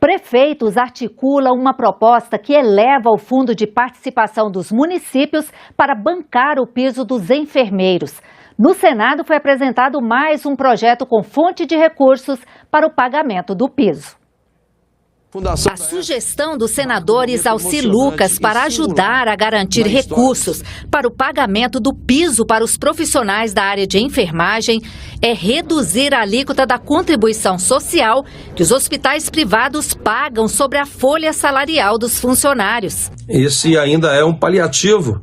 Prefeitos articulam uma proposta que eleva o fundo de participação dos municípios para bancar o piso dos enfermeiros. No Senado foi apresentado mais um projeto com fonte de recursos para o pagamento do piso. A sugestão dos senadores Alci Lucas para ajudar a garantir recursos para o pagamento do piso para os profissionais da área de enfermagem é reduzir a alíquota da contribuição social que os hospitais privados pagam sobre a folha salarial dos funcionários. Esse ainda é um paliativo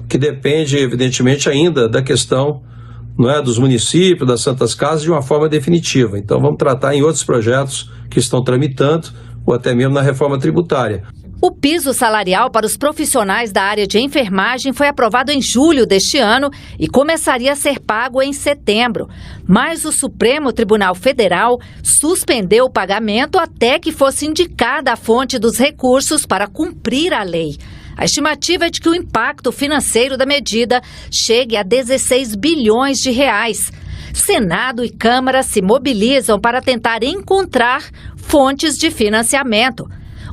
que depende, evidentemente, ainda da questão, não é, dos municípios, das Santas Casas, de uma forma definitiva. Então vamos tratar em outros projetos que estão tramitando, ou até mesmo na reforma tributária. O piso salarial para os profissionais da área de enfermagem foi aprovado em julho deste ano e começaria a ser pago em setembro. Mas o Supremo Tribunal Federal suspendeu o pagamento até que fosse indicada a fonte dos recursos para cumprir a lei. A estimativa é de que o impacto financeiro da medida chegue a 16 bilhões de reais. Senado e Câmara se mobilizam para tentar encontrar fontes de financiamento.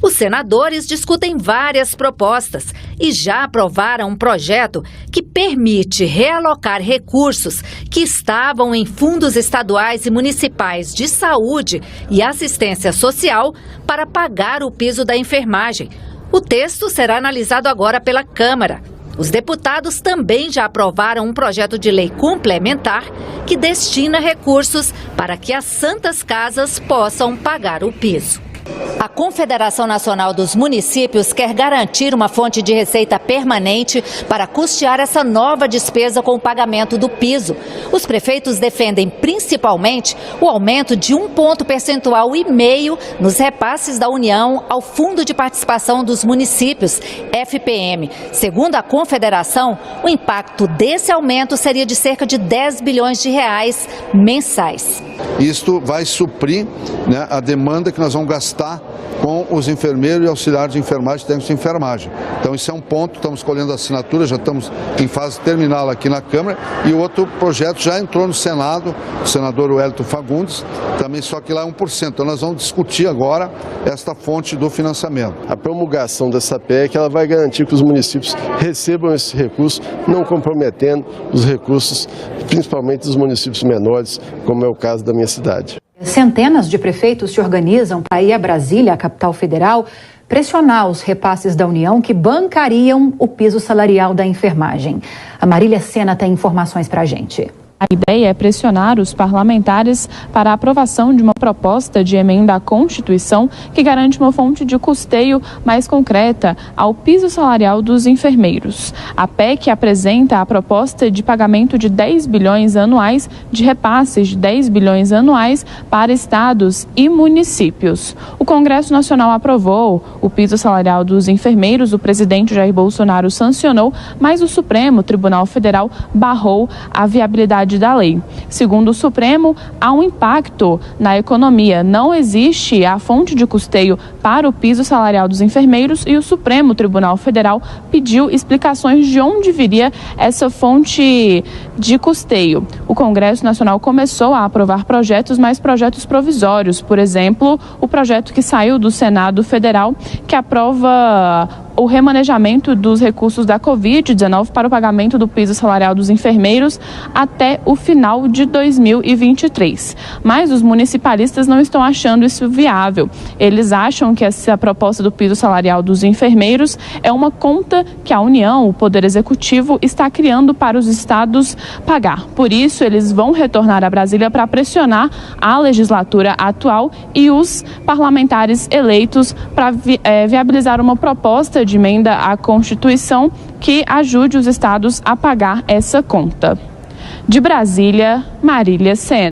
Os senadores discutem várias propostas e já aprovaram um projeto que permite realocar recursos que estavam em fundos estaduais e municipais de saúde e assistência social para pagar o piso da enfermagem. O texto será analisado agora pela Câmara. Os deputados também já aprovaram um projeto de lei complementar que destina recursos para que as Santas Casas possam pagar o piso. A Confederação Nacional dos Municípios quer garantir uma fonte de receita permanente para custear essa nova despesa com o pagamento do piso. Os prefeitos defendem principalmente o aumento de 1 ponto percentual e meio nos repasses da União ao Fundo de Participação dos Municípios, FPM. Segundo a Confederação, o impacto desse aumento seria de cerca de 10 bilhões de reais mensais. Isto vai suprir, né, a demanda que nós vamos gastar com os enfermeiros e auxiliares de enfermagem, técnicos de enfermagem. Então esse é um ponto, estamos colhendo assinatura, já estamos em fase terminal aqui na Câmara, e o outro projeto já entrou no Senado, o senador Wellington Fagundes, também, só que lá é 1%. Então nós vamos discutir agora esta fonte do financiamento. A promulgação dessa PEC, ela vai garantir que os municípios recebam esse recurso, não comprometendo os recursos, principalmente dos municípios menores, como é o caso da minha cidade. Centenas de prefeitos se organizam para ir a Brasília, a capital federal, pressionar os repasses da União que bancariam o piso salarial da enfermagem. A Marília Sena tem informações para a gente. A ideia é pressionar os parlamentares para a aprovação de uma proposta de emenda à Constituição que garante uma fonte de custeio mais concreta ao piso salarial dos enfermeiros. A PEC apresenta a proposta de pagamento de 10 bilhões anuais, de repasses de 10 bilhões anuais para estados e municípios. O Congresso Nacional aprovou o piso salarial dos enfermeiros, o presidente Jair Bolsonaro sancionou, mas o Supremo Tribunal Federal barrou a viabilidade da lei. Segundo o Supremo, há um impacto na economia. Não existe a fonte de custeio para o piso salarial dos enfermeiros e o Supremo Tribunal Federal pediu explicações de onde viria essa fonte de custeio. O Congresso Nacional começou a aprovar projetos, mas projetos provisórios. Por exemplo, o projeto que saiu do Senado Federal, que aprova o remanejamento dos recursos da Covid-19 para o pagamento do piso salarial dos enfermeiros até o final de 2023. Mas os municipalistas não estão achando isso viável. Eles acham que essa proposta do piso salarial dos enfermeiros é uma conta que a União, o Poder Executivo, está criando para os estados pagar. Por isso, eles vão retornar a Brasília para pressionar a legislatura atual e os parlamentares eleitos para viabilizar uma proposta de emenda à Constituição que ajude os estados a pagar essa conta. De Brasília, Marília Sena.